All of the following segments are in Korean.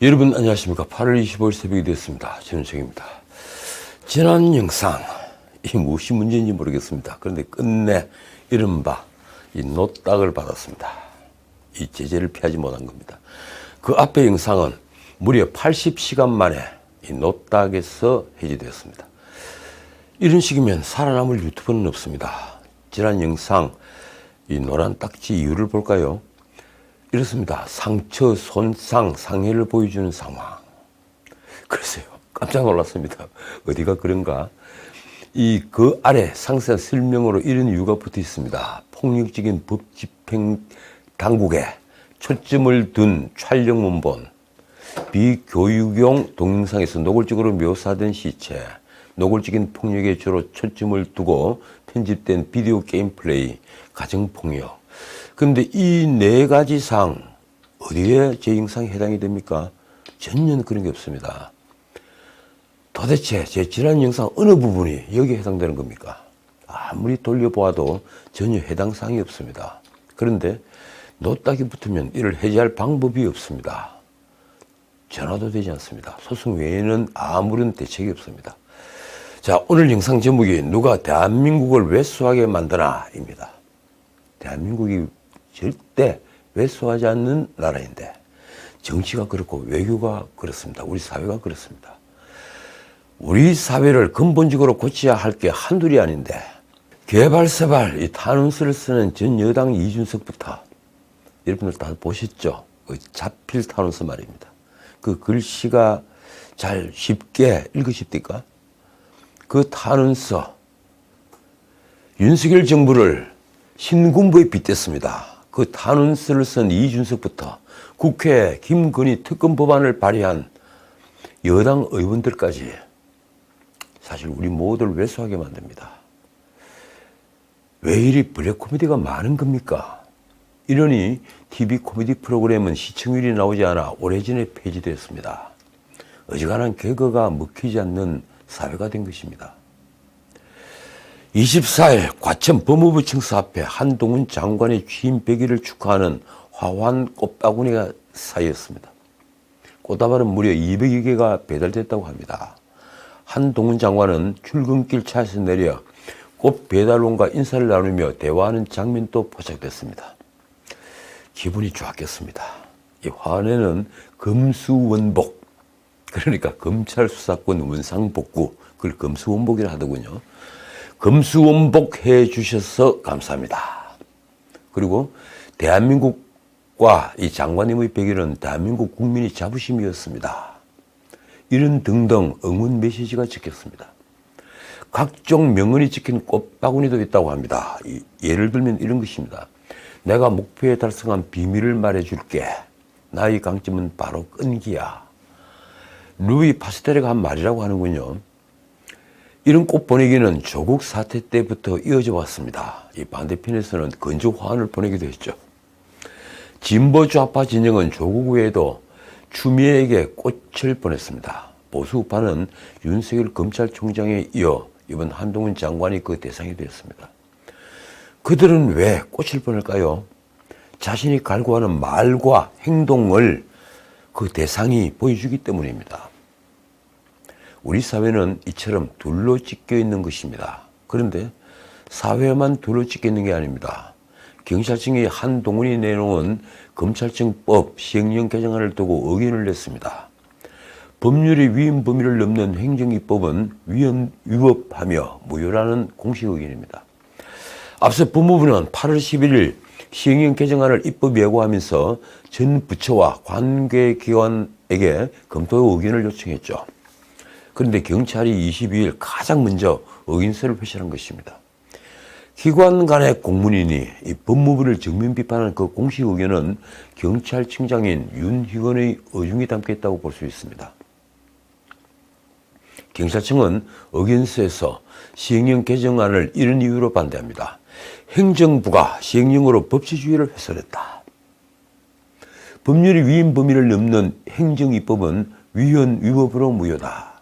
여러분 안녕하십니까. 8월 25일 새벽이 됐습니다. 저는 정입니다. 지난 영상 이 무엇이 문제인지 모르겠습니다. 그런데 끝내 이른바 이 노딱을 받았습니다. 이 제재를 피하지 못한 겁니다. 그 앞에 영상은 무려 80시간 만에 이 노딱에서 해지되었습니다. 이런 식이면 살아남을 유튜브는 없습니다. 지난 영상 이 노란 딱지 이유를 볼까요? 이렇습니다. 상처, 손상, 상해를 보여주는 상황. 글쎄요, 깜짝 놀랐습니다. 어디가 그런가? 그 아래 상세한 설명으로 이런 이유가 붙어 있습니다. 폭력적인 법 집행 당국에 초점을 둔 촬영 문본, 비교육용 동영상에서 노골적으로 묘사된 시체, 노골적인 폭력에 주로 초점을 두고 편집된 비디오 게임 플레이, 가정폭력. 그런데 이 네 가지 사항 어디에 제 영상에 해당이 됩니까? 전혀 그런 게 없습니다. 도대체 제 지난 영상 어느 부분이 여기에 해당되는 겁니까? 아무리 돌려보아도 전혀 해당 사항이 없습니다. 그런데 노딱이 붙으면 이를 해제할 방법이 없습니다. 전화도 되지 않습니다. 소송 외에는 아무런 대책이 없습니다. 자, 오늘 영상 제목이 누가 대한민국을 왜소하게 만드나입니다. 대한민국이 절대 왜소하지 않는 나라인데 정치가 그렇고 외교가 그렇습니다. 우리 사회가 그렇습니다. 우리 사회를 근본적으로 고쳐야 할 게 한둘이 아닌데 개발세발 이 탄원서를 쓰는 전 여당 이준석부터 여러분들 다 보셨죠? 그 자필 탄원서 말입니다. 그 글씨가 잘 쉽게 읽으십니까? 그 탄원서 윤석열 정부를 신군부에 빗댔습니다. 그 탄원서를 쓴 이준석부터 국회 김건희 특검 법안을 발의한 여당 의원들까지 사실 우리 모두를 왜소하게 만듭니다. 왜 이리 블랙 코미디가 많은 겁니까? 이러니 TV 코미디 프로그램은 시청률이 나오지 않아 오래전에 폐지되었습니다. 어지간한 개그가 먹히지 않는 사회가 된 것입니다. 24일 과천 법무부 청사 앞에 한동훈 장관의 취임 100일을 축하하는 화환 꽃바구니가 쌓였습니다. 꽃다발은 무려 200여 개가 배달됐다고 합니다. 한동훈 장관은 출근길 차에서 내려 꽃 배달원과 인사를 나누며 대화하는 장면도 포착됐습니다. 기분이 좋았겠습니다. 이 화환에는 검수원복, 그러니까 검찰 수사권 원상복구, 그걸 검수원복이라 하더군요. 검수원복 해 주셔서 감사합니다. 그리고 대한민국과 이 장관님의 100일은 대한민국 국민의 자부심이었습니다. 이런 등등 응원 메시지가 적혔습니다. 각종 명언이 적힌 꽃바구니도 있다고 합니다. 예를 들면 이런 것입니다. 내가 목표에 달성한 비밀을 말해줄게. 나의 강점은 바로 끈기야. 루이 파스텔레가 한 말이라고 하는군요. 이런 꽃 보내기는 조국 사태 때부터 이어져 왔습니다. 이 반대편에서는 건조 화환을 보내기도 했죠. 진보 좌파 진영은 조국 외에도 추미애에게 꽃을 보냈습니다. 보수 우파는 윤석열 검찰총장에 이어 이번 한동훈 장관이 그 대상이 되었습니다. 그들은 왜 꽃을 보낼까요? 자신이 갈구하는 말과 행동을 그 대상이 보여주기 때문입니다. 우리 사회는 이처럼 둘로 찢겨 있는 것입니다. 그런데 사회만 둘로 찢겨 있는 게 아닙니다. 경찰청이 한동훈이 내놓은 검찰청법 시행령 개정안을 두고 의견을 냈습니다. 법률의 위헌 범위를 넘는 행정입법은 위법하며 무효라는 공식 의견입니다. 앞서 법무부는 8월 11일 시행령 개정안을 입법 예고하면서 전 부처와 관계기관에게 검토 의견을 요청했죠. 그런데 경찰이 22일 가장 먼저 의견서를 회신한 것입니다. 기관 간의 공문이니 이 법무부를 정면 비판하는 그 공식 의견은 경찰청장인 윤희건의 의중이 담겨 있다고 볼 수 있습니다. 경찰청은 의견서에서 시행령 개정안을 이런 이유로 반대합니다. 행정부가 시행령으로 법치주의를 훼손했다. 법률의 위헌 범위를 넘는 행정입법은 위법으로 무효다.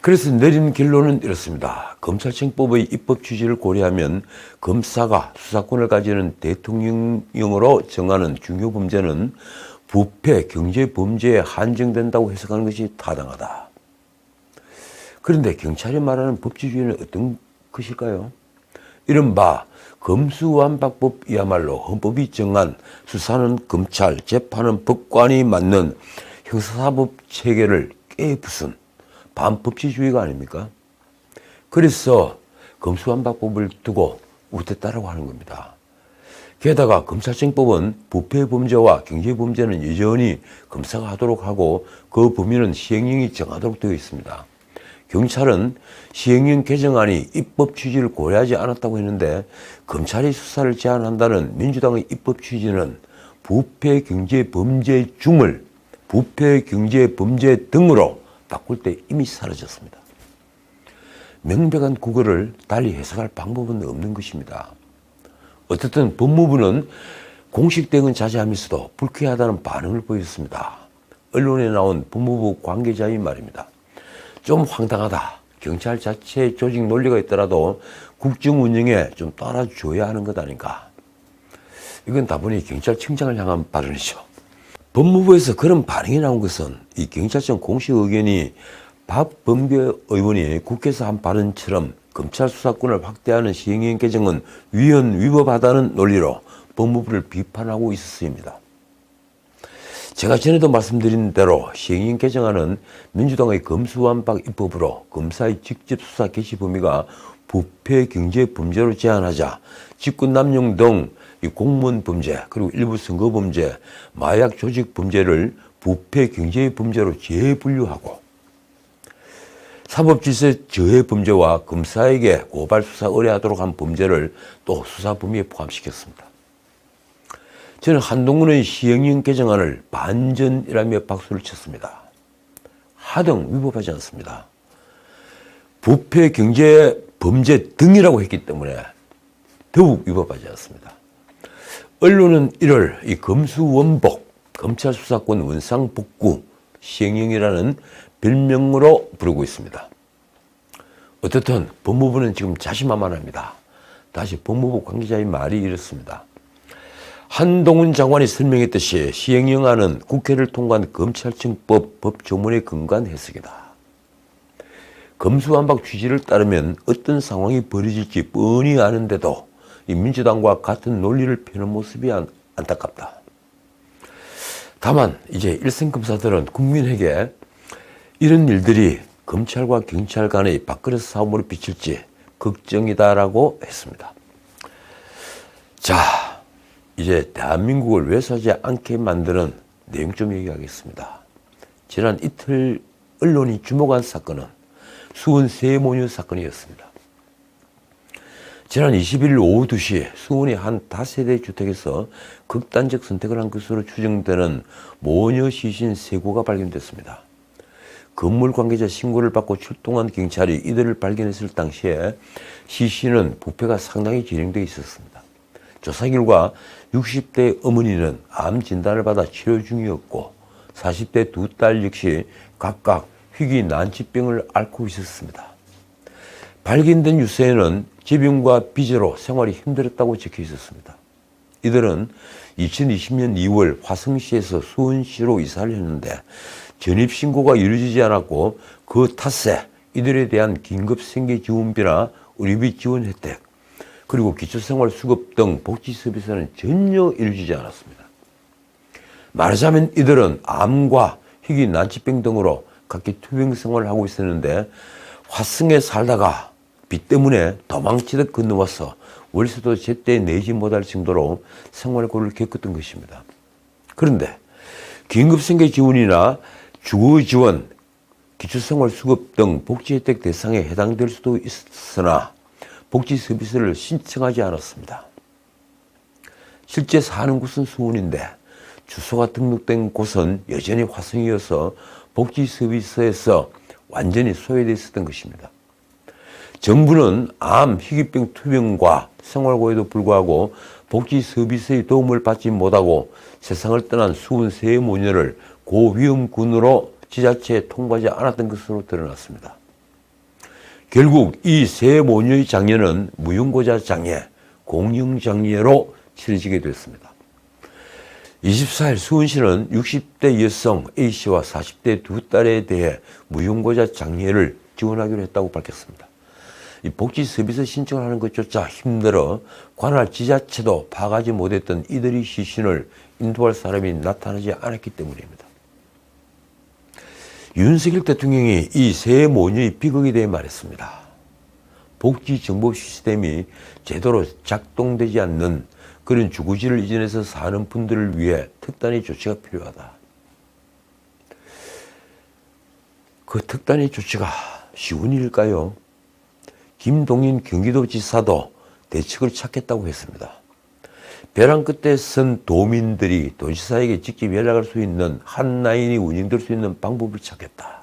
그래서 내린 결론은 이렇습니다. 검찰청법의 입법 취지를 고려하면 검사가 수사권을 가지는 대통령령으로 정하는 중요 범죄는 부패, 경제범죄에 한정된다고 해석하는 것이 타당하다. 그런데 경찰이 말하는 법치주의는 어떤 것일까요? 이른바 검수완박법이야말로 헌법이 정한 수사는 검찰, 재판은 법관이 맡는 형사사법 체계를 깨부순 반법치주의가 아닙니까? 그래서 검수완박법을 두고 우댔다라고 하는 겁니다. 게다가 검찰청법은 부패범죄와 경제범죄는 여전히 검사가 하도록 하고 그 범위는 시행령이 정하도록 되어 있습니다. 경찰은 시행령 개정안이 입법 취지를 고려하지 않았다고 했는데 검찰이 수사를 제한한다는 민주당의 입법 취지는 부패 경제 범죄 중을 부패 경제 범죄 등으로 바꿀 때 이미 사라졌습니다. 명백한 국어를 달리 해석할 방법은 없는 것입니다. 어쨌든 법무부는 공식 대응은 자제하면서도 불쾌하다는 반응을 보였습니다. 언론에 나온 법무부 관계자의 말입니다. 좀 황당하다. 경찰 자체의 조직 논리가 있더라도 국정 운영에 좀 따라줘야 하는 것 아닌가. 이건 다분히 경찰청장을 향한 발언이죠. 법무부에서 그런 반응이 나온 것은 이 경찰청 공식 의견이 박범계 의원이 국회에서 한 발언처럼 검찰 수사권을 확대하는 시행령 개정은 위헌 위법하다는 논리로 법무부를 비판하고 있었습니다. 제가 전에도 말씀드린 대로 시행령 개정안은 민주당의 검수완박 입법으로 검사의 직접 수사 개시 범위가 부패 경제 범죄로 제한하자 직권남용 등 공무원 범죄 그리고 일부 선거 범죄, 마약 조직 범죄를 부패 경제 범죄로 재분류하고 사법질서 저해 범죄와 검사에게 고발 수사 의뢰하도록 한 범죄를 또 수사 범위에 포함시켰습니다. 저는 한동훈의 시행령 개정안을 반전이라며 박수를 쳤습니다. 하등 위법하지 않습니다. 부패 경제 범죄 등이라고 했기 때문에 더욱 위법하지 않습니다. 언론은 이를 이 검수원복, 검찰 수사권 원상복구 시행령이라는 별명으로 부르고 있습니다. 어떻든 법무부는 지금 자신만만합니다. 다시 법무부 관계자의 말이 이렇습니다. 한동훈 장관이 설명했듯이 시행령안은 국회를 통과한 검찰청법 법조문에 근거한 해석이다. 검수완박 취지를 따르면 어떤 상황이 벌어질지 뻔히 아는데도 이 민주당과 같은 논리를 펴는 모습이 안타깝다. 다만 이제 일선 검사들은 국민에게 이런 일들이 검찰과 경찰 간의 밥그릇 싸움으로 비칠지 걱정이다라고 했습니다. 자, 이제 대한민국을 외소하지 않게 만드는 내용 좀 얘기하겠습니다. 지난 이틀 언론이 주목한 사건은 수원 세모녀 사건이었습니다. 지난 21일 오후 2시 수원의 한 다세대 주택에서 극단적 선택을 한 것으로 추정되는 모녀 시신 3구가 발견됐습니다. 건물 관계자 신고를 받고 출동한 경찰이 이들을 발견했을 당시에 시신은 부패가 상당히 진행되어 있었습니다. 조사 결과 60대 어머니는 암 진단을 받아 치료 중이었고 40대 두 딸 역시 각각 희귀 난치병을 앓고 있었습니다. 발견된 유서에는 질병과 비제로 생활이 힘들었다고 적혀 있었습니다. 이들은 2020년 2월 화성시에서 수원시로 이사를 했는데 전입신고가 이루어지지 않았고 그 탓에 이들에 대한 긴급생계지원비나 의료비 지원 혜택 그리고 기초생활수급 등 복지 서비스는 전혀 이루어지지 않았습니다. 말하자면 이들은 암과 희귀 난치병 등으로 각기 투병 생활을 하고 있었는데 화성에 살다가 빚 때문에 도망치듯 건너와서 월세도 제때 내지 못할 정도로 생활고를 겪었던 것입니다. 그런데 긴급생계 지원이나 주거 지원, 기초생활수급 등 복지 혜택 대상에 해당될 수도 있으나 복지 서비스를 신청하지 않았습니다. 실제 사는 곳은 수원인데 주소가 등록된 곳은 여전히 화성이어서 복지 서비스에서 완전히 소외되어 있었던 것입니다. 정부는 암, 희귀병 투병과 생활고에도 불구하고 복지 서비스의 도움을 받지 못하고 세상을 떠난 수원 세 모녀를 고위험군으로 지자체에 통보하지 않았던 것으로 드러났습니다. 결국 이 세 모녀의 장례는 무용고자 장례, 공영장례로 치러지게 됐습니다. 24일 수원시는 60대 여성 A씨와 40대 두 딸에 대해 무용고자 장려를 지원하기로 했다고 밝혔습니다. 이 복지 서비스 신청을 하는 것조차 힘들어 관할 지자체도 파악하지 못했던 이들의 시신을 인도할 사람이 나타나지 않았기 때문입니다. 윤석열 대통령이 이 세 모녀의 비극에 대해 말했습니다. 복지 정보 시스템이 제대로 작동되지 않는 그런 주거지를 이전해서 사는 분들을 위해 특단의 조치가 필요하다. 그 특단의 조치가 쉬운 일일까요? 김동인 경기도지사도 대책을 찾겠다고 했습니다. 벼랑 끝에 선 도민들이 도지사에게 직접 연락할 수 있는 핫라인이 운영될 수 있는 방법을 찾겠다.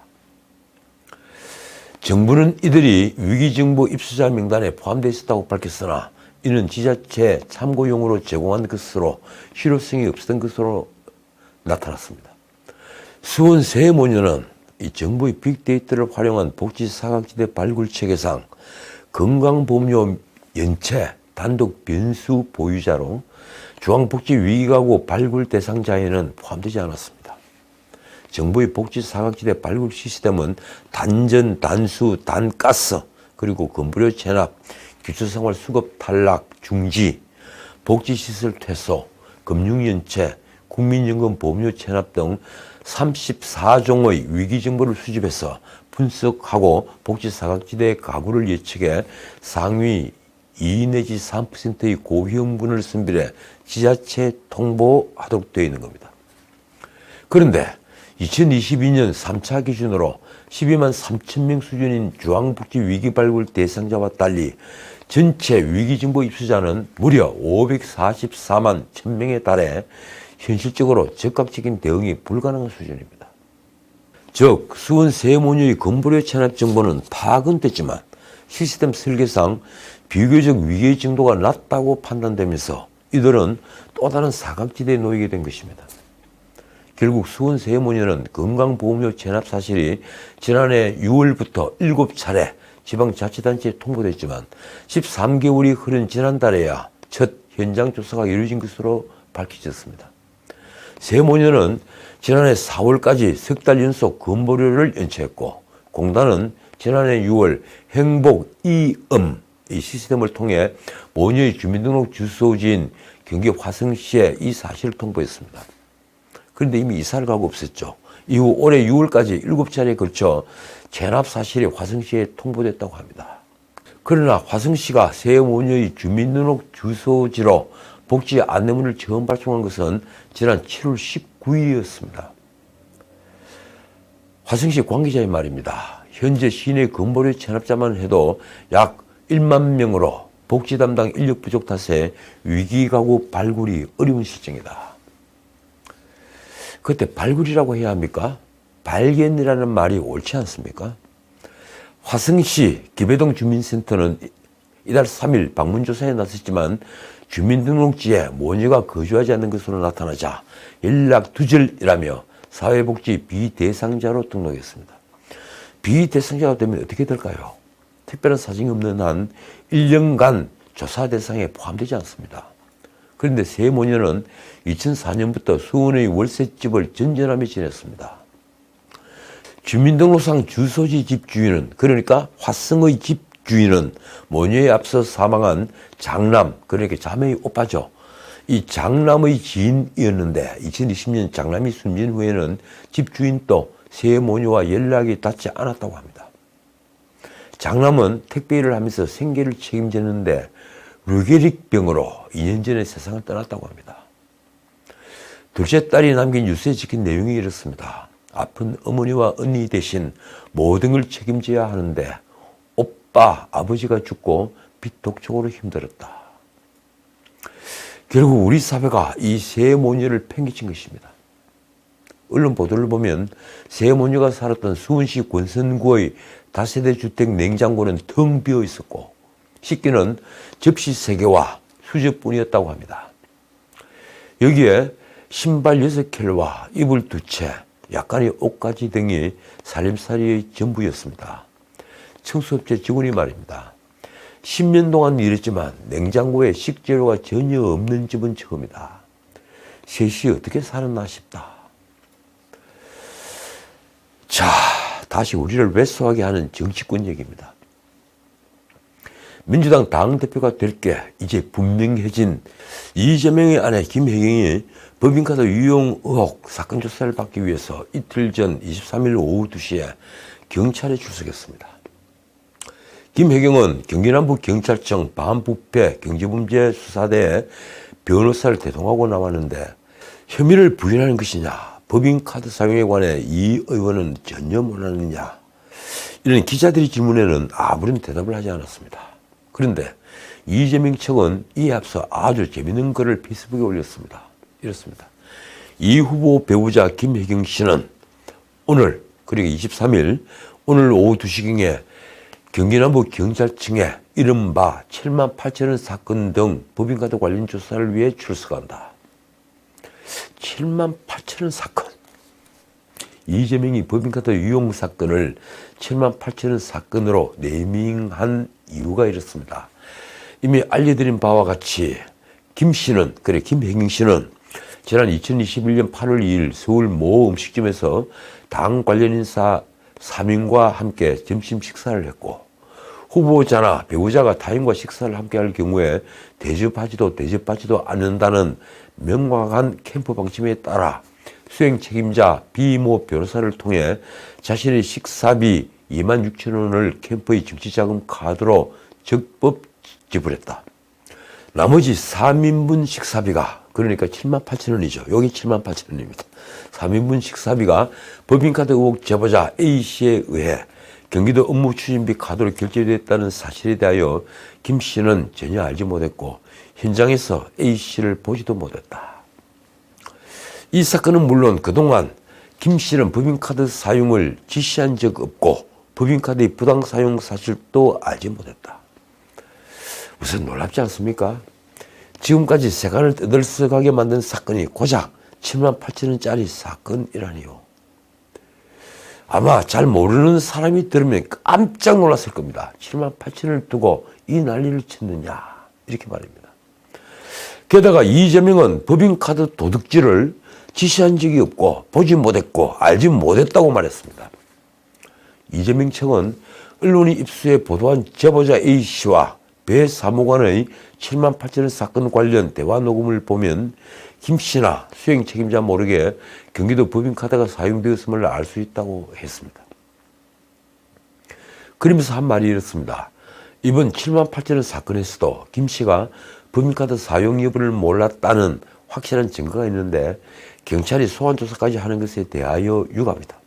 정부는 이들이 위기정보 입수자 명단에 포함되어 있었다고 밝혔으나 이는 지자체 참고용으로 제공한 것으로 실효성이 없었던 것으로 나타났습니다. 수원 세 모녀는 이 정부의 빅데이터를 활용한 복지 사각지대 발굴체계상 건강보험료 연체 단독 변수 보유자로 중앙복지위기가구 발굴 대상자에는 포함되지 않았습니다. 정부의 복지 사각지대 발굴 시스템은 단전, 단수, 단가스, 그리고 건보료 체납, 기초생활 수급 탈락, 중지, 복지시설 퇴소, 금융연체, 국민연금 보험료 체납 등 34종의 위기정보를 수집해서 분석하고 복지사각지대 가구를 예측해 상위 2 내지 3%의 고위험군을 선별해 지자체에 통보하도록 되어 있는 겁니다. 그런데 2022년 3차 기준으로 12만 3천 명 수준인 중앙복지 위기발굴 대상자와 달리 전체 위기정보 입수자는 무려 544만 1,000명에 달해 현실적으로 즉각적인 대응이 불가능한 수준입니다. 즉 수원 세 모녀의 건보료 체납 정보는 파악은 됐지만 시스템 설계상 비교적 위기의 정도가 낮다고 판단되면서 이들은 또 다른 사각지대에 놓이게 된 것입니다. 결국 수원 세 모녀는 건강보험료 체납 사실이 지난해 6월부터 7차례 지방자치단체에 통보됐지만 13개월이 흐른 지난달에야 첫 현장 조사가 이루어진 것으로 밝혀졌습니다. 세 모녀는 지난해 4월까지 석 달 연속 건보료를 연체했고 공단은 지난해 6월 행복 이음 이 시스템을 통해 모녀의 주민등록 주소지인 경기 화성시에 이 사실을 통보했습니다. 그런데 이미 이사를 가고 없었죠. 이후 올해 6월까지 7차례에 걸쳐 체납 사실이 화성시에 통보됐다고 합니다. 그러나 화성시가 세 모녀의 주민등록 주소지로 복지 안내문을 처음 발송한 것은 지난 7월 19일이었습니다. 화성시 관계자의 말입니다. 현재 시내 건보료 체납자만 해도 약 1만 명으로 복지 담당 인력 부족 탓에 위기가구 발굴이 어려운 실정이다. 그때 발굴이라고 해야 합니까? 발견이라는 말이 옳지 않습니까? 화성시 기배동 주민센터는 이달 3일 방문조사에 나섰지만 주민등록지에 모녀가 거주하지 않는 것으로 나타나자 연락 두절이라며 사회복지 비대상자로 등록했습니다. 비대상자가 되면 어떻게 될까요? 특별한 사정이 없는 한 1년간 조사 대상에 포함되지 않습니다. 그런데 세 모녀는 2004년부터 수원의 월세집을 전전하며 지냈습니다. 주민등록상 주소지 집주인은 그러니까 화성의 집주인은 모녀에 앞서 사망한 장남 그러니까 자매의 오빠죠. 이 장남의 지인이었는데 2020년 장남이 숨진 후에는 집주인도 세 모녀와 연락이 닿지 않았다고 합니다. 장남은 택배일을 하면서 생계를 책임졌는데 류게릭병으로 2년 전에 세상을 떠났다고 합니다. 둘째 딸이 남긴 유서에 적힌 내용이 이렇습니다. 아픈 어머니와 언니 대신 모든 걸 책임져야 하는데 오빠, 아버지가 죽고 빚독촉으로 힘들었다. 결국 우리 사회가 이 세 모녀를 팽개친 것입니다. 언론 보도를 보면 세 모녀가 살았던 수원시 권선구의 다세대 주택 냉장고는 텅 비어 있었고 식기는 접시 3개와 수저뿐이었다고 합니다. 여기에 신발 6켤레와 이불 2채, 약간의 옷가지 등이 살림살이의 전부였습니다. 청소업체 직원이 말입니다. 10년 동안 일했지만 냉장고에 식재료가 전혀 없는 집은 처음이다. 셋이 어떻게 살았나 싶다. 자, 다시 우리를 왜소하게 하는 정치권 얘기입니다. 민주당 당대표가 될 게 이제 분명해진 이재명의 아내 김혜경이 법인카드 유용 의혹 사건 조사를 받기 위해서 이틀 전 23일 오후 2시에 경찰에 출석했습니다. 김혜경은 경기남부경찰청 반부패 경제범죄수사대에 변호사를 대동하고 나왔는데 혐의를 부인하는 것이냐, 법인카드 사용에 관해 이 의원은 전혀 모르느냐, 이런 기자들의 질문에는 아무런 대답을 하지 않았습니다. 그런데 이재명 측은 이에 앞서 아주 재밌는 글을 페이스북에 올렸습니다. 이렇습니다. 이 후보 배우자 김혜경 씨는 오늘, 그러니까 23일 오늘 오후 2시경에 경기남부 경찰청에 이른바 7만 8천원 사건 등 법인카드 관련 조사를 위해 출석한다. 7만 8천원 사건. 이재명이 법인카드 유용 사건을 7만 8천원 사건으로 네이밍한 이유가 이렇습니다. 이미 알려드린 바와 같이 김혜경 씨는 지난 2021년 8월 2일 서울 모 음식점에서 당 관련 인사 3인과 함께 점심 식사를 했고, 후보자나 배우자가 타인과 식사를 함께 할 경우에 대접하지도 않는다는 명확한 캠프 방침에 따라 수행 책임자 비모 변호사를 통해 자신의 식사비 26,000원을 캠프의 정치자금 카드로 적법 지불했다. 나머지 3인분 식사비가, 그러니까 7만 8천원이죠. 여기 7만 8천원입니다. 3인분 식사비가 법인카드 의혹 제보자 A씨에 의해 경기도 업무추진비 카드로 결제됐다는 사실에 대하여 김 씨는 전혀 알지 못했고 현장에서 A씨를 보지도 못했다. 이 사건은 물론 그동안 김 씨는 법인카드 사용을 지시한 적 없고 법인카드의 부당 사용 사실도 알지 못했다. 우선 놀랍지 않습니까? 지금까지 세간을 떠들썩하게 만든 사건이 고작 7만 8천원짜리 사건이라니요. 아마 잘 모르는 사람이 들으면 깜짝 놀랐을 겁니다. 7만 8천원을 두고 이 난리를 쳤느냐, 이렇게 말입니다. 게다가 이재명은 법인카드 도둑질을 지시한 적이 없고 보지 못했고 알지 못했다고 말했습니다. 이재명 측은 언론이 입수해 보도한 제보자 A씨와 배 사무관의 7만 8천원 사건 관련 대화 녹음을 보면 김 씨나 수행 책임자 모르게 경기도 법인카드가 사용되었음을 알 수 있다고 했습니다. 그러면서 한 말이 이렇습니다. 이번 7만 8천원 사건에서도 김 씨가 법인카드 사용 여부를 몰랐다는 확실한 증거가 있는데 경찰이 소환 조사까지 하는 것에 대하여 유감이다.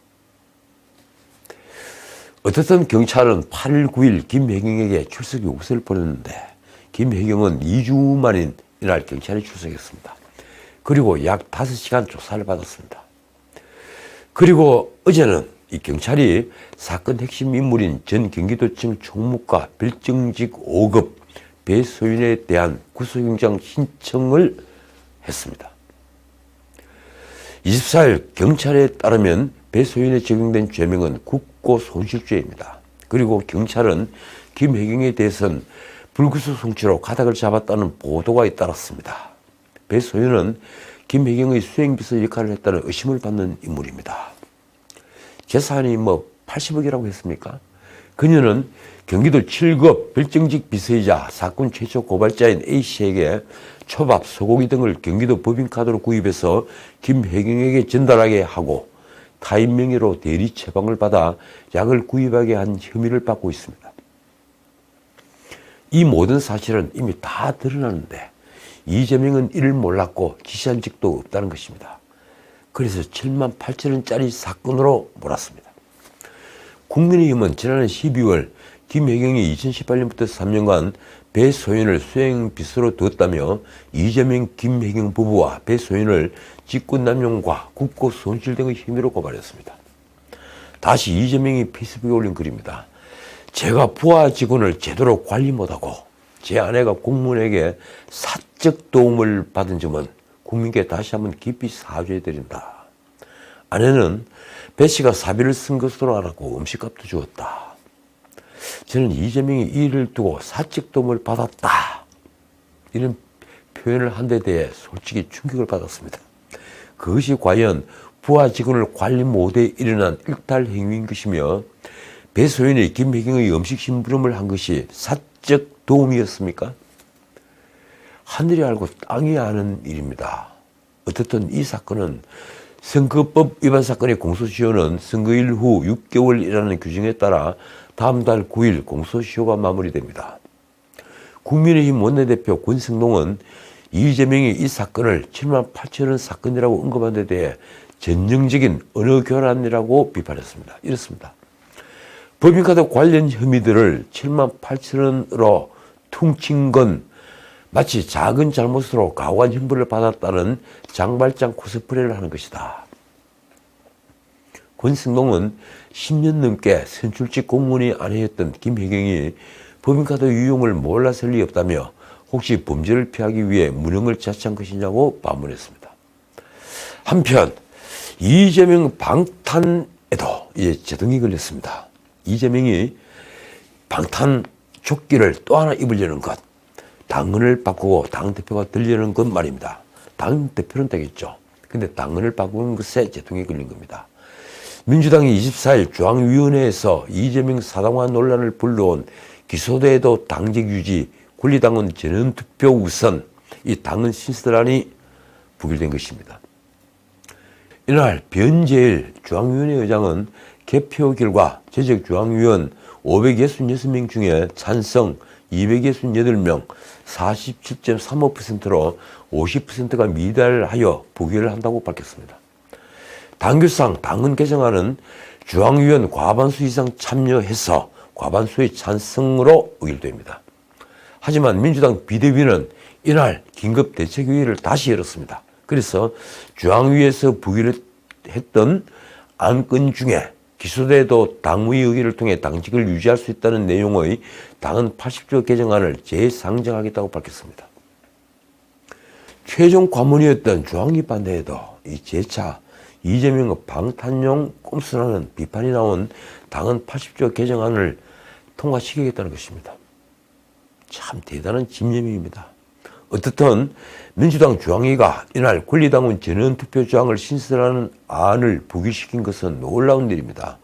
어떻든 경찰은 8일 9일 김혜경에게 출석 요구서를 보냈는데 김혜경은 2주 만인 이날 경찰에 출석했습니다. 그리고 약 5시간 조사를 받았습니다. 그리고 어제는 이 경찰이 사건 핵심 인물인 전 경기도청 총무과 별정직 5급 배소윤에 대한 구속영장 신청을 했습니다. 24일 경찰에 따르면 배소윤에 적용된 죄명은 국고손실죄입니다. 그리고 경찰은 김혜경에 대해서는 불구속 송치로 가닥을 잡았다는 보도가 잇따랐습니다. 배소윤은 김혜경의 수행비서 역할을 했다는 의심을 받는 인물입니다. 재산이 80억이라고 했습니까? 그녀는 경기도 7급 별정직 비서이자 사건 최초 고발자인 A씨에게 초밥, 소고기 등을 경기도 법인카드로 구입해서 김혜경에게 전달하게 하고 타인 명의로 대리 처방을 받아 약을 구입하게 한 혐의를 받고 있습니다. 이 모든 사실은 이미 다 드러나는데 이재명은 이를 몰랐고 지시한 적도 없다는 것입니다. 그래서 7만 8천원짜리 사건으로 몰았습니다. 국민의힘은 지난해 12월 김혜경이 2018년부터 3년간 배소윤을 수행비서로 두었다며 이재명, 김혜경 부부와 배소윤을 직권남용과 국고손실 등의 혐의로 고발했습니다. 다시 이재명이 페이스북에 올린 글입니다. 제가 부하 직원을 제대로 관리 못하고 제 아내가 공무원에게 사적 도움을 받은 점은 국민께 다시 한번 깊이 사죄해드린다. 아내는 배 씨가 사비를 쓴 것으로 알았고 음식값도 주었다. 저는 이재명이 이 일을 두고 사적 도움을 받았다. 이런 표현을 한 데 대해 솔직히 충격을 받았습니다. 그것이 과연 부하 직원을 관리 못해 일어난 일탈 행위인 것이며 배소연이 김혜경의 음식 심부름을 한 것이 사적 도움이었습니까? 하늘이 알고 땅이 아는 일입니다. 어쨌든 이 사건은 선거법 위반 사건의 공소시효는 선거일 후 6개월이라는 규정에 따라 다음 달 9일 공소시효가 마무리됩니다. 국민의힘 원내대표 권성동은 이재명이 이 사건을 7만 8천 원 사건이라고 언급한 데 대해 전형적인 언어 교란이라고 비판했습니다. 이렇습니다. 법인카드 관련 혐의들을 7만 8천 원으로 퉁친 건 마치 작은 잘못으로 가혹한 형벌을 받았다는 장발장 코스프레를 하는 것이다. 권성동은 10년 넘게 선출직 공무원이 아내였던 김혜경이 법인카드 유용을 몰랐을 리 없다며 혹시 범죄를 피하기 위해 무능을 자처한 것이냐고 반문했습니다. 한편 이재명 방탄에도 제동이 걸렸습니다. 이재명이 방탄 조끼를 또 하나 입으려는 것, 당헌을 바꾸고 당대표가 되려는 것 말입니다. 당대표는 되겠죠. 근데 당헌을 바꾸는 것에 제동이 걸린 겁니다. 민주당이 24일 중앙위원회에서 이재명 사당화 논란을 불러온 기소돼도 당직 유지, 권리당원 전원투표 우선 이 당헌 신설안이 부결된 것입니다. 이날 변재일 중앙위원회 의장은 개표 결과 재적 중앙위원 566명 중에 찬성 268명 47.35%로 50%가 미달하여 부결을 한다고 밝혔습니다. 당규상 당헌 개정안은 중앙위원 과반수 이상 참여해서 과반수의 찬성으로 의결됩니다. 하지만 민주당 비대위는 이날 긴급대책회의를 다시 열었습니다. 그래서 중앙위에서 부결했던 안건 중에 기소돼도 당의 의결을 통해 당직을 유지할 수 있다는 내용의 당헌 80조 개정안을 재상정하겠다고 밝혔습니다. 최종 관문이었던 중앙위 반대에도 이 재차 이재명의 방탄용 꼼수라는 비판이 나온 당헌 80조 개정안을 통과시키겠다는 것입니다. 참 대단한 집념입니다. 어떻든 민주당 중앙위가 이날 권리당원 전원투표 조항을 신설하는 안을 부결시킨 것은 놀라운 일입니다.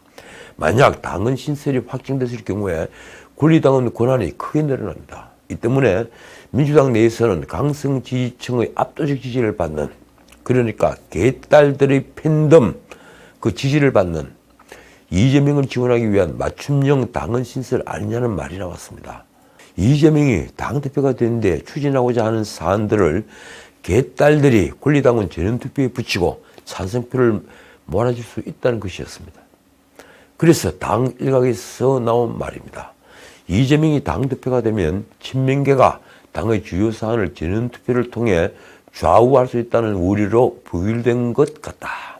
만약 당헌 신설이 확정됐을 경우에 권리당원 권한이 크게 늘어납니다. 이 때문에 민주당 내에서는 강성 지지층의 압도적 지지를 받는, 그러니까 개딸들의 팬덤 그 지지를 받는 이재명을 지원하기 위한 맞춤형 당헌 신설 아니냐는 말이 나왔습니다. 이재명이 당대표가 되는데 추진하고자 하는 사안들을 개딸들이 권리당원 전원투표에 붙이고 찬성표를 몰아줄 수 있다는 것이었습니다. 그래서 당 일각에서 나온 말입니다. 이재명이 당대표가 되면 친명계가 당의 주요 사안을 전원투표를 통해 좌우할 수 있다는 우려로 부결된 것 같다.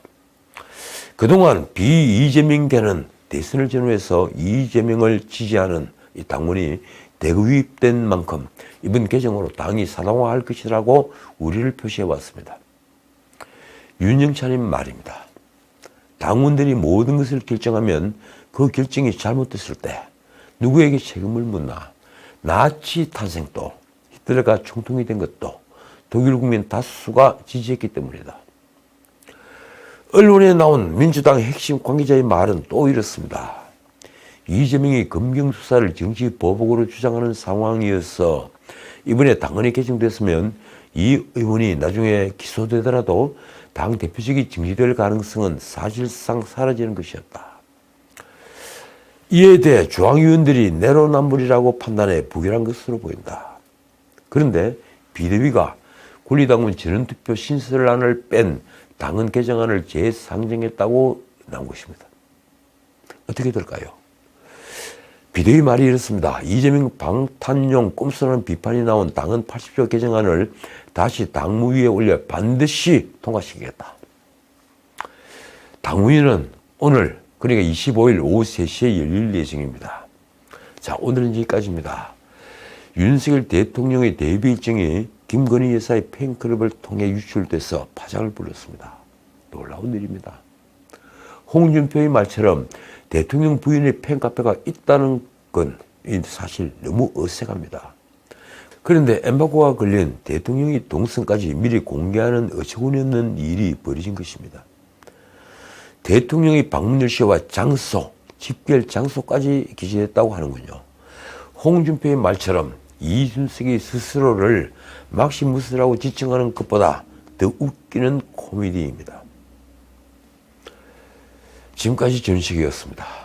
그동안 비이재명계는 대선을 전후해서 이재명을 지지하는 이 당원이 대구입된 만큼 이번 개정으로 당이 사당화할 것이라고 우려를 표시해왔습니다. 윤영찬님 말입니다. 당원들이 모든 것을 결정하면 그 결정이 잘못됐을 때 누구에게 책임을 묻나? 나치 탄생도 히틀러가 총통이 된 것도 독일 국민 다수가 지지했기 때문이다. 언론에 나온 민주당 핵심 관계자의 말은 또 이렇습니다. 이재명이 검경수사를 정치 보복으로 주장하는 상황이어서 이번에 당헌이 개정됐으면 이 의원이 나중에 기소되더라도 당 대표직이 정지될 가능성은 사실상 사라지는 것이었다. 이에 대해 중앙위원들이 내로남불이라고 판단해 부결한 것으로 보인다. 그런데 비대위가 권리당원 전원투표 신설안을 뺀 당헌 개정안을 재상정했다고 나온 것입니다. 어떻게 될까요? 비대위 말이 이렇습니다. 이재명 방탄용 꼼수라는 비판이 나온 당헌 80조 개정안을 다시 당무위에 올려 반드시 통과시키겠다. 당무위는 오늘 그러니까 25일 오후 3시에 열릴 예정입니다. 자, 오늘은 여기까지입니다. 윤석열 대통령의 데뷔 일정이 김건희 여사의 팬클럽을 통해 유출돼서 파장을 불렀습니다. 놀라운 일입니다. 홍준표의 말처럼 대통령 부인의 팬카페가 있다는 건 사실 너무 어색합니다. 그런데 엠바고가 걸린 대통령이 동선까지 미리 공개하는 어처구니없는 일이 벌어진 것입니다. 대통령이 방문 일시와 장소, 집결 장소까지 기재했다고 하는군요. 홍준표의 말처럼 이준석이 스스로를 막시무스라고 지칭하는 것보다 더 웃기는 코미디입니다. 지금까지 전식이었습니다.